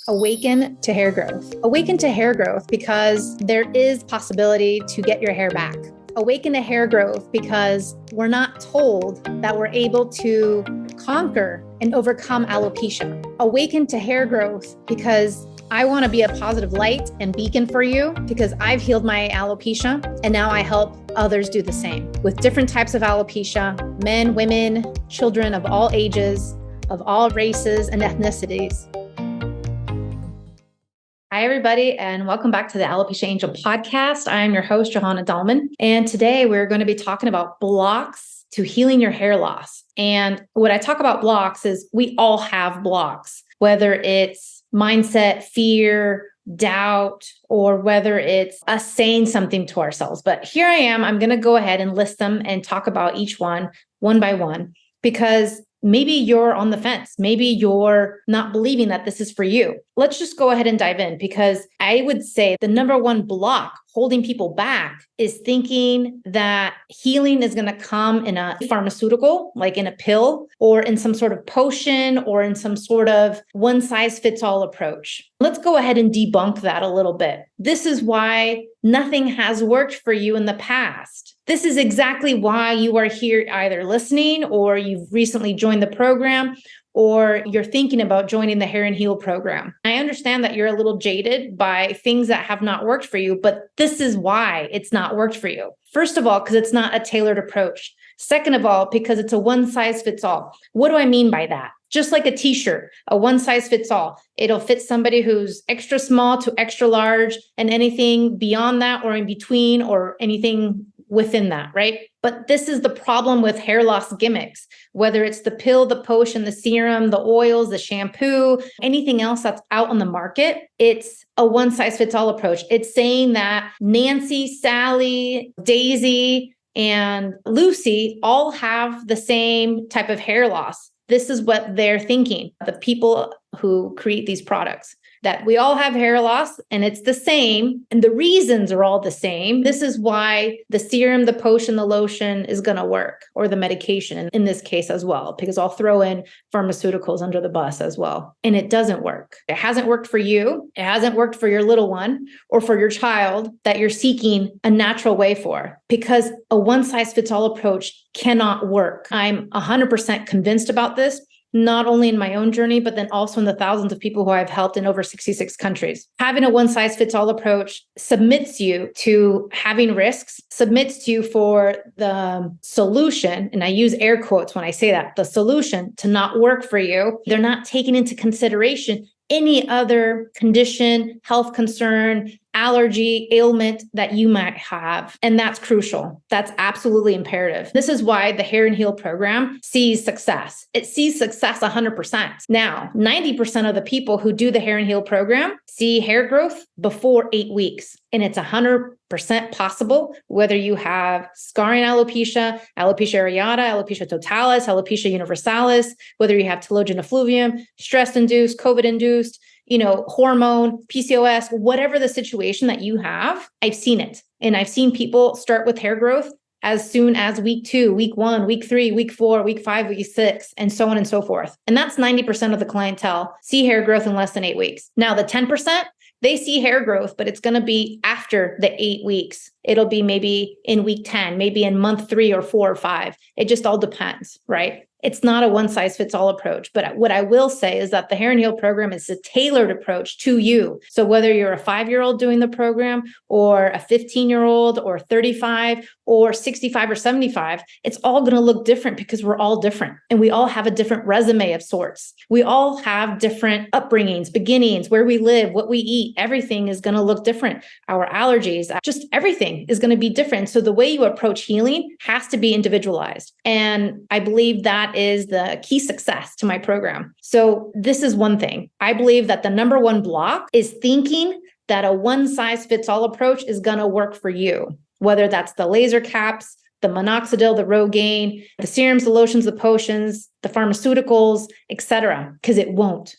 Awaken to hair growth. Awaken to hair growth because there is possibility to get your hair back. Awaken to hair growth because we're not told that we're able to conquer and overcome alopecia. Awaken to hair growth because I want to be a positive light and beacon for you because I've healed my alopecia and now I help others do the same with different types of alopecia, men, women, children of all ages, of all races and ethnicities. Hi, everybody, and welcome back to the Alopecia Angel podcast. I am your host, Johanna Dahlman, and today we're going to be talking about blocks to healing your hair loss. And when I talk about blocks is we all have blocks, whether it's mindset, fear, doubt, or whether it's us saying something to ourselves. But here I am, I'm going to go ahead and list them and talk about each one by one, because maybe you're on the fence. Maybe you're not believing that this is for you. Let's just go ahead and dive in, because I would say the number one block holding people back is thinking that healing is going to come in a pharmaceutical, like in a pill or in some sort of potion or in some sort of one size fits all approach. Let's go ahead and debunk that a little bit. This is why nothing has worked for you in the past. This is exactly why you are here either listening or you've recently joined the program or you're thinking about joining the Hair and Heal program. I understand that you're a little jaded by things that have not worked for you, but this is why it's not worked for you. First of all, because it's not a tailored approach. Second of all, because it's a one size fits all. What do I mean by that? Just like a t-shirt, a one size fits all. It'll fit somebody who's extra small to extra large, and anything beyond that or in between or anything within that, right? But this is the problem with hair loss gimmicks, whether it's the pill, the potion, the serum, the oils, the shampoo, anything else that's out on the market. It's a one size fits all approach. It's saying that Nancy, Sally, Daisy, and Lucy all have the same type of hair loss. This is what they're thinking, the people who create these products, that we all have hair loss and it's the same and the reasons are all the same. This is why the serum, the potion, the lotion is going to work, or the medication in this case as well, because I'll throw in pharmaceuticals under the bus as well. And it doesn't work. It hasn't worked for you. It hasn't worked for your little one or for your child that you're seeking a natural way for, because a one size fits all approach cannot work. I'm 100% convinced about this, not only in my own journey, but then also in the thousands of people who I've helped in over 66 countries. Having a one size fits all approach submits you to having risks, submits you for the solution, and I use air quotes when I say that, the solution to not work for you. They're not taking into consideration any other condition, health concern, allergy, ailment that you might have. And that's crucial. That's absolutely imperative. This is why the Hair and Heal program sees success. It sees success 100%. Now, 90% of the people who do the Hair and Heal program see hair growth before 8 weeks. And it's 100% possible, whether you have scarring alopecia, alopecia areata, alopecia totalis, alopecia universalis, whether you have telogen effluvium, stress-induced, COVID-induced, hormone, PCOS, whatever the situation that you have, I've seen it. And I've seen people start with hair growth as soon as week 2, week 1, week 3, week 4, week 5, week 6, and so on and so forth. And that's 90% of the clientele see hair growth in less than 8 weeks. Now, the 10%, they see hair growth, but it's going to be after the 8 weeks. It'll be maybe in week 10, maybe in month 3 or 4 or 5. It just all depends, right? It's not a one size fits all approach. But what I will say is that the Hair and Heal program is a tailored approach to you. So whether you're a 5-year-old doing the program or a 15-year-old or 35 or 65 or 75, it's all going to look different because we're all different. And we all have a different resume of sorts. We all have different upbringings, beginnings, where we live, what we eat. Everything is going to look different. Our allergies, just everything is going to be different. So the way you approach healing has to be individualized. And I believe that is the key success to my program. So this is one thing. I believe that the number one block is thinking that a one size fits all approach is going to work for you, whether that's the laser caps, the minoxidil, the Rogaine, the serums, the lotions, the potions, the pharmaceuticals, etc. Because it won't.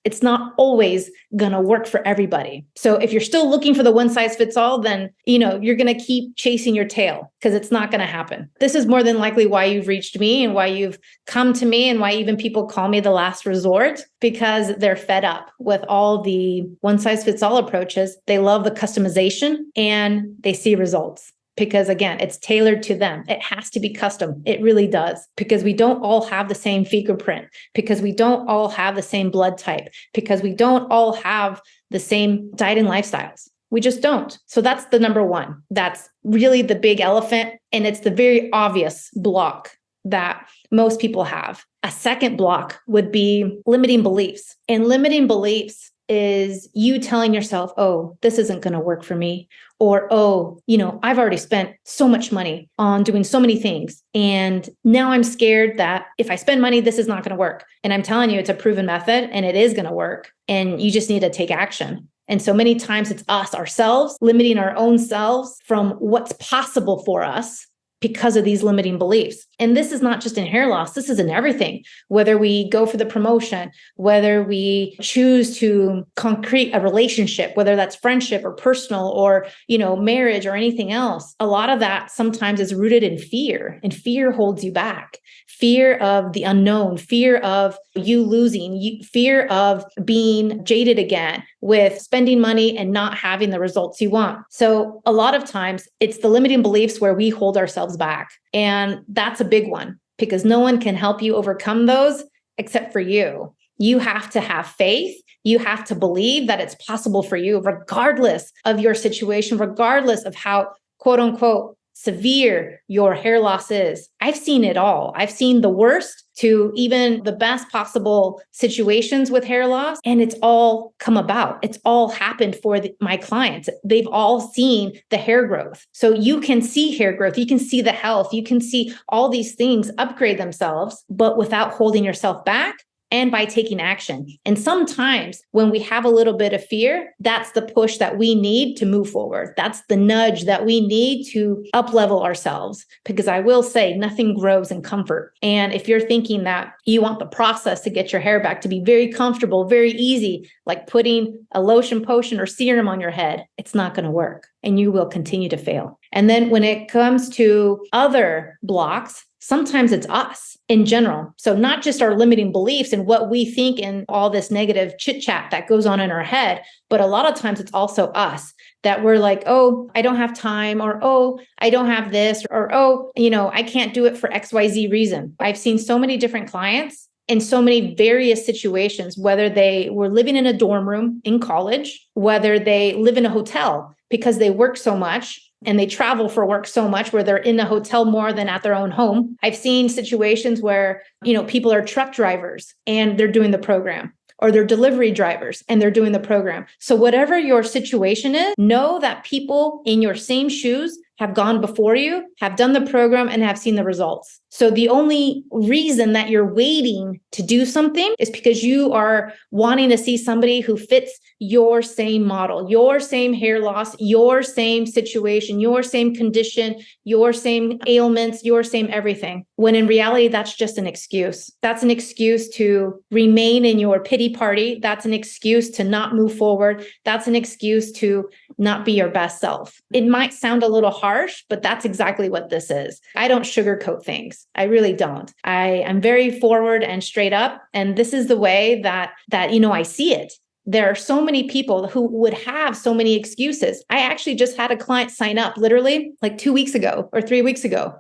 It's not always going to work for everybody. So if you're still looking for the one size fits all, then, you're going to keep chasing your tail because it's not going to happen. This is more than likely why you've reached me and why you've come to me and why even people call me the last resort, because they're fed up with all the one size fits all approaches. They love the customization and they see results. Because again, it's tailored to them. It has to be custom. It really does. Because we don't all have the same fingerprint, because we don't all have the same blood type, because we don't all have the same diet and lifestyles. We just don't. So that's the number one. That's really the big elephant. And it's the very obvious block that most people have. A second block would be limiting beliefs. And limiting beliefs is you telling yourself, oh, this isn't going to work for me. Or, oh, I've already spent so much money on doing so many things. And now I'm scared that if I spend money, this is not going to work. And I'm telling you, it's a proven method and it is going to work. And you just need to take action. And so many times it's us ourselves limiting our own selves from what's possible for us because of these limiting beliefs. And this is not just in hair loss, this is in everything. Whether we go for the promotion, whether we choose to concrete a relationship, whether that's friendship or personal or, marriage or anything else, a lot of that sometimes is rooted in fear, and fear holds you back. Fear of the unknown, fear of you losing, fear of being jaded again with spending money and not having the results you want. So a lot of times it's the limiting beliefs where we hold ourselves back. And that's a big one because no one can help you overcome those except for you. You have to have faith. You have to believe that it's possible for you, regardless of your situation, regardless of how, quote unquote, severe your hair loss is. I've seen it all. I've seen the worst to even the best possible situations with hair loss. And it's all come about. It's all happened for my clients. They've all seen the hair growth. So you can see hair growth. You can see the health. You can see all these things upgrade themselves, but without holding yourself back. And by taking action. And sometimes when we have a little bit of fear, that's the push that we need to move forward. That's the nudge that we need to up-level ourselves. Because I will say nothing grows in comfort. And if you're thinking that you want the process to get your hair back to be very comfortable, very easy, like putting a lotion, potion, or serum on your head, it's not going to work. And you will continue to fail. And then when it comes to other blocks, sometimes it's us in general. So not just our limiting beliefs and what we think and all this negative chit chat that goes on in our head, but a lot of times it's also us that we're like, oh, I don't have time, or, oh, I don't have this, or, oh, I can't do it for XYZ reason. I've seen so many different clients in so many various situations, whether they were living in a dorm room in college, whether they live in a hotel because they work so much and they travel for work so much where they're in a hotel more than at their own home. I've seen situations where, people are truck drivers and they're doing the program, or they're delivery drivers and they're doing the program. So whatever your situation is, know that people in your same shoes have gone before you, have done the program, and have seen the results. So the only reason that you're waiting to do something is because you are wanting to see somebody who fits your same model, your same hair loss, your same situation, your same condition, your same ailments, your same everything. When in reality, that's just an excuse. That's an excuse to remain in your pity party. That's an excuse to not move forward. That's an excuse to not be your best self. It might sound a little harsh, but that's exactly what this is. I don't sugarcoat things. I really don't. I am very forward and straight up. And this is the way that I see it. There are so many people who would have so many excuses. I actually just had a client sign up literally like 2 weeks ago or 3 weeks ago.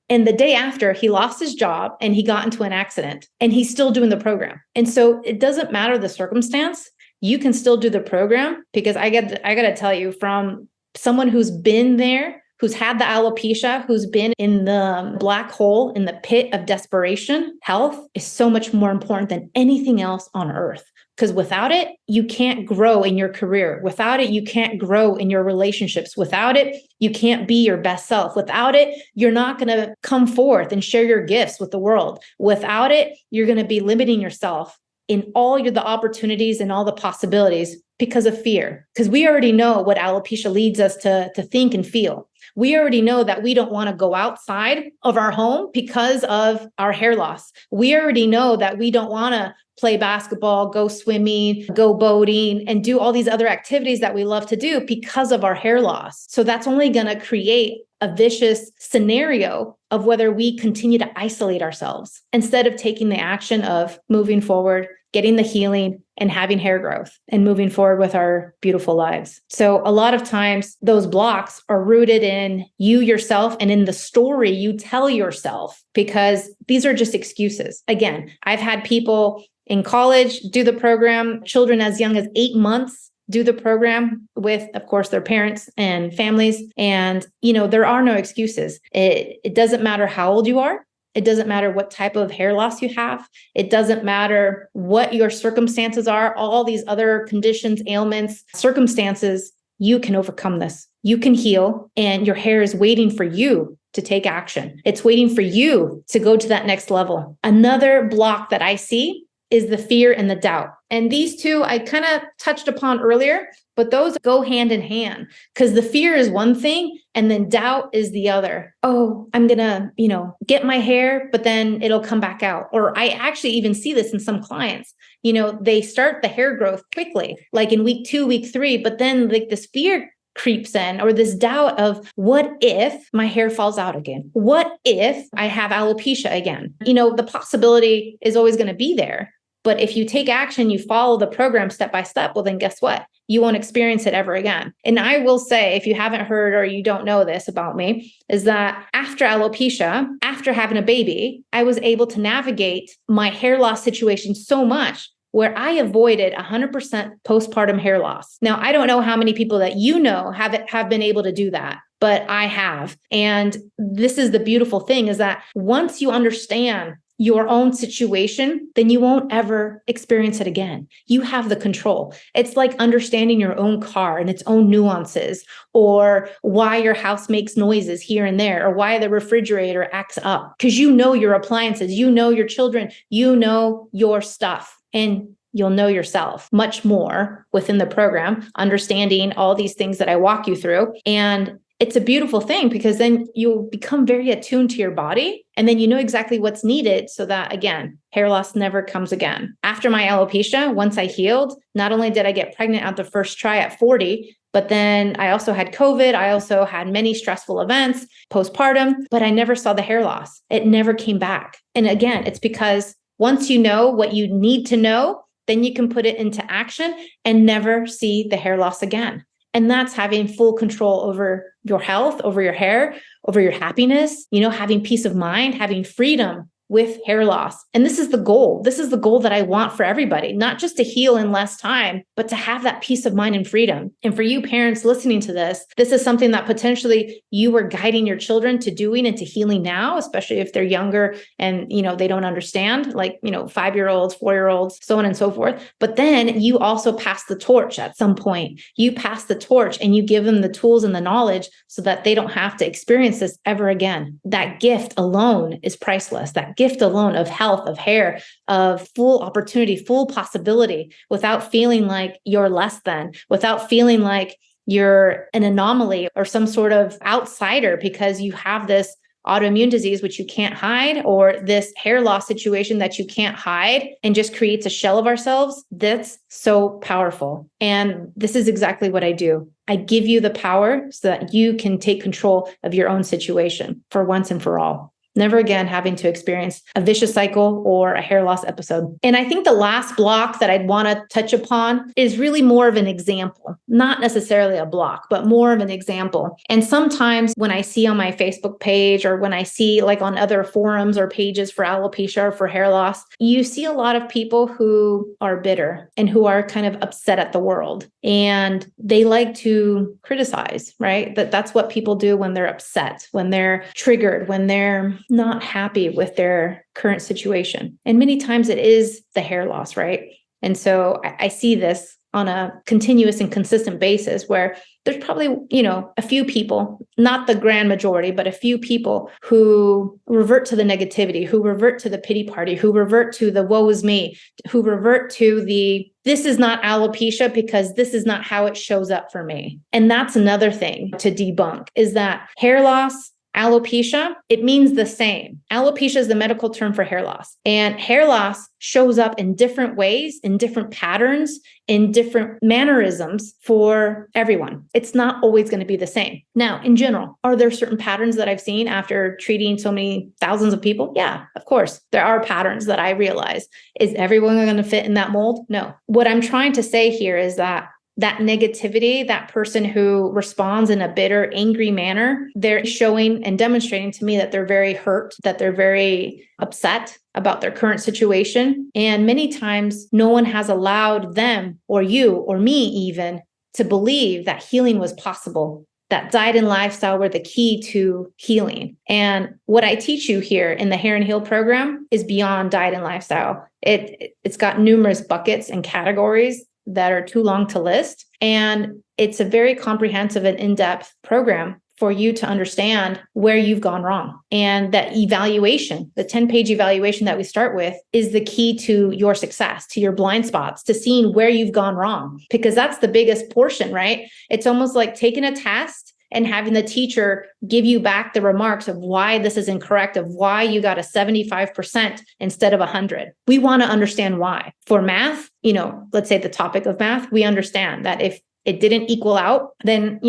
And the day after, he lost his job and he got into an accident and he's still doing the program. And so it doesn't matter the circumstance. You can still do the program, because I got to tell you, from someone who's been there, who's had the alopecia, who's been in the black hole, in the pit of desperation, health is so much more important than anything else on earth. Because without it, you can't grow in your career. Without it, you can't grow in your relationships. Without it, you can't be your best self. Without it, you're not going to come forth and share your gifts with the world. Without it, you're going to be limiting yourself in all the opportunities and all the possibilities because of fear. Because we already know what alopecia leads us to think and feel. We already know that we don't want to go outside of our home because of our hair loss. We already know that we don't want to play basketball, go swimming, go boating, and do all these other activities that we love to do because of our hair loss. So that's only going to create a vicious scenario of whether we continue to isolate ourselves instead of taking the action of moving forward, getting the healing, and having hair growth and moving forward with our beautiful lives. So a lot of times those blocks are rooted in you yourself and in the story you tell yourself, because these are just excuses. Again, I've had people in college do the program, children as young as 8 months do the program with, of course, their parents and families. And, there are no excuses. It doesn't matter how old you are. It doesn't matter what type of hair loss you have. It doesn't matter what your circumstances are, all these other conditions, ailments, circumstances, you can overcome this. You can heal, and your hair is waiting for you to take action. It's waiting for you to go to that next level. Another block that I see is the fear and the doubt. And these two I kind of touched upon earlier, but those go hand in hand, because the fear is one thing and then doubt is the other. Oh, I'm going to, get my hair, but then it'll come back out. Or I actually even see this in some clients. They start the hair growth quickly, like in week 2, week 3, but then like this fear creeps in, or this doubt of, what if my hair falls out again? What if I have alopecia again? The possibility is always going to be there. But if you take action, you follow the program step by step, well, then guess what? You won't experience it ever again. And I will say, if you haven't heard or you don't know this about me, is that after alopecia, after having a baby, I was able to navigate my hair loss situation so much where I avoided 100% postpartum hair loss. Now, I don't know how many people that have been able to do that, but I have. And this is the beautiful thing, is that once you understand your own situation, then you won't ever experience it again. You have the control. It's like understanding your own car and its own nuances, or why your house makes noises here and there, or why the refrigerator acts up, because you know your appliances, you know your children, you know your stuff, and you'll know yourself much more within the program, understanding all these things that I walk you through. And it's a beautiful thing, because then you'll become very attuned to your body, and then you know exactly what's needed so that, again, hair loss never comes again. After my alopecia, once I healed, not only did I get pregnant at the first try at 40, but then I also had COVID. I also had many stressful events postpartum, but I never saw the hair loss. It never came back. And again, it's because once you know what you need to know, then you can put it into action and never see the hair loss again. And that's having full control over your health, over your hair, over your happiness, having peace of mind, having freedom with hair loss. And this is the goal. This is the goal that I want for everybody, not just to heal in less time, but to have that peace of mind and freedom. And for you parents listening to this is something that potentially you were guiding your children to doing and to healing now, especially if they're younger and, they don't understand, like, 5-year-olds, 4-year-olds, so on and so forth. But then you also pass the torch at some point. You pass the torch and you give them the tools and the knowledge so that they don't have to experience this ever again. That gift alone is priceless. That gift alone of health, of hair, of full opportunity, full possibility, without feeling like you're less than, without feeling like you're an anomaly or some sort of outsider because you have this autoimmune disease, which you can't hide, or this hair loss situation that you can't hide and just creates a shell of ourselves. That's so powerful. And this is exactly what I do. I give you the power so that you can take control of your own situation for once and for all. Never again having to experience a vicious cycle or a hair loss episode. And I think the last block that I'd want to touch upon is really more of an example, not necessarily a block, but more of an example. And sometimes when I see on my Facebook page, or when I see like on other forums or pages for alopecia or for hair loss, you see a lot of people who are bitter and who are kind of upset at the world. And they like to criticize, right? That's what people do when they're upset, when they're triggered, when they're not happy with their current situation. And many times it is the hair loss, right? And so I see this on a continuous and consistent basis, where there's probably, a few people, not the grand majority, but a few people who revert to the negativity, who revert to the pity party, who revert to the woe is me, who revert to this is not alopecia because this is not how it shows up for me. And that's another thing to debunk, is that hair loss, alopecia, it means the same. Alopecia is the medical term for hair loss. And hair loss shows up in different ways, in different patterns, in different mannerisms for everyone. It's not always going to be the same. Now, in general, are there certain patterns that I've seen after treating so many thousands of people? Yeah, of course. There are patterns that I realize. Is everyone going to fit in that mold? No. What I'm trying to say here is that negativity, that person who responds in a bitter, angry manner, they're showing and demonstrating to me that they're very hurt, that they're very upset about their current situation. And many times, no one has allowed them or you or me even to believe that healing was possible, that diet and lifestyle were the key to healing. And what I teach you here in the Hair and Heal program is beyond diet and lifestyle. It's got numerous buckets and categories that are too long to list. And it's a very comprehensive and in-depth program for you to understand where you've gone wrong. And that evaluation, the 10-page evaluation that we start with, is the key to your success, to your blind spots, to seeing where you've gone wrong, because that's the biggest portion, right? It's almost like taking a test and having the teacher give you back the remarks of why this is incorrect, of why you got a 75% instead of 100. We want to understand why. For math, let's say the topic of math, we understand that if it didn't equal out, then,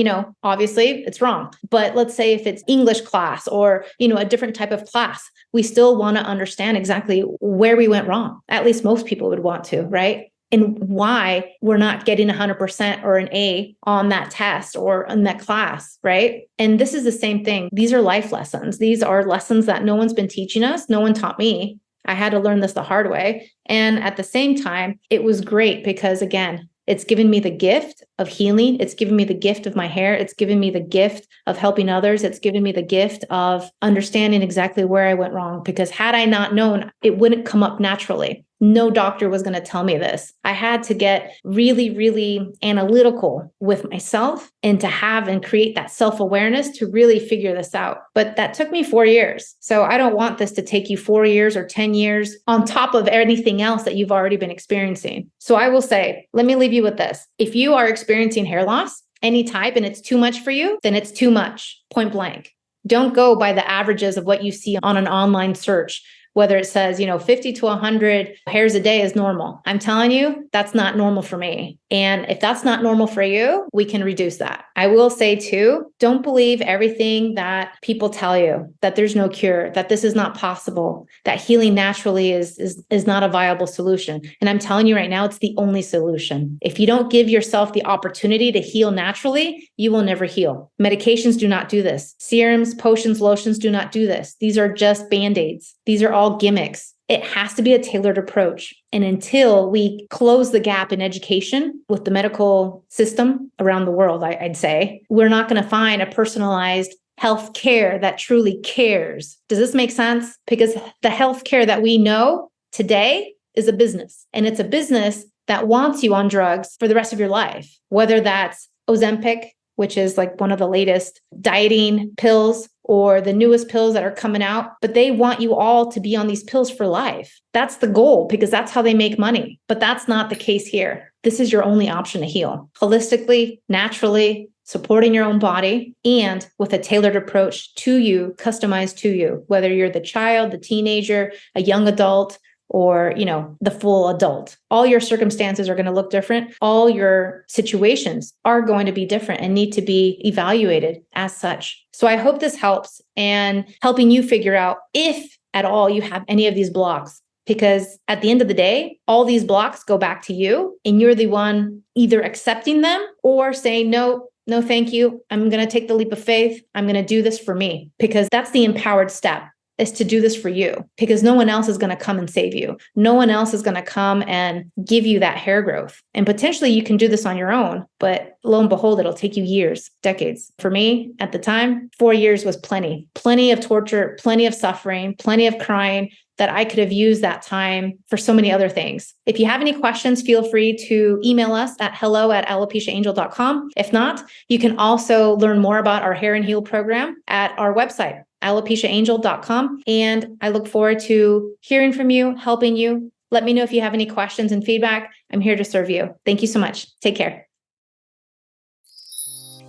obviously it's wrong. But let's say if it's English class or, a different type of class, we still want to understand exactly where we went wrong. At least most people would want to, right? And why we're not getting 100% or an A on that test or in that class, right? And this is the same thing. These are life lessons. These are lessons that no one's been teaching us. No one taught me. I had to learn this the hard way. And at the same time, it was great because, again, it's given me the gift of healing. It's given me the gift of my hair. It's given me the gift of helping others. It's given me the gift of understanding exactly where I went wrong. Because had I not known, it wouldn't come up naturally. No doctor was going to tell me this. I had to get really, really analytical with myself and to have and create that self-awareness to really figure this out. But that took me 4 years. So I don't want this to take you 4 years or 10 years on top of anything else that you've already been experiencing. So I will say, let me leave you with this. If you are experiencing hair loss, any type, and it's too much for you, then it's too much, point blank. Don't go by the averages of what you see on an online search. Whether it says, 50 to 100 hairs a day is normal. I'm telling you, that's not normal for me. And if that's not normal for you, we can reduce that. I will say too, don't believe everything that people tell you, that there's no cure, that this is not possible, that healing naturally is not a viable solution. And I'm telling you right now, it's the only solution. If you don't give yourself the opportunity to heal naturally, you will never heal. Medications do not do this. Serums, potions, lotions do not do this. These are just Band-Aids. These are all gimmicks. It has to be a tailored approach. And until we close the gap in education with the medical system around the world, I'd say, we're not going to find a personalized health care that truly cares. Does this make sense? Because the health care that we know today is a business. And it's a business that wants you on drugs for the rest of your life, whether that's Ozempic, which is like one of the latest dieting pills, or the newest pills that are coming out, but they want you all to be on these pills for life. That's the goal because that's how they make money. But that's not the case here. This is your only option to heal holistically, naturally, supporting your own body, and with a tailored approach to you, customized to you, whether you're the child, the teenager, a young adult, or, the full adult. All your circumstances are going to look different. All your situations are going to be different and need to be evaluated as such. So I hope this helps and helping you figure out if at all you have any of these blocks, because at the end of the day, all these blocks go back to you and you're the one either accepting them or saying, no, thank you. I'm going to take the leap of faith. I'm going to do this for me, because that's the empowered step. Is to do this for you, because no one else is going to come and save you. No one else is going to come and give you that hair growth. And potentially you can do this on your own, but lo and behold, it'll take you years, decades. For me at the time, 4 years was plenty of torture, plenty of suffering, plenty of crying, that I could have used that time for so many other things. If you have any questions, feel free to email us at hello@alopeciaangel.com. If not, you can also learn more about our Hair and Heal program at our website, alopeciaangel.com. And I look forward to hearing from you, helping you. Let me know if you have any questions and feedback. I'm here to serve you. Thank you so much. Take care.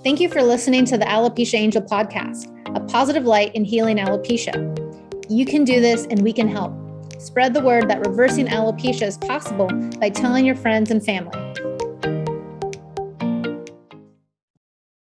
Thank you for listening to the Alopecia Angel podcast, a positive light in healing alopecia. You can do this and we can help. Spread the word that reversing alopecia is possible by telling your friends and family.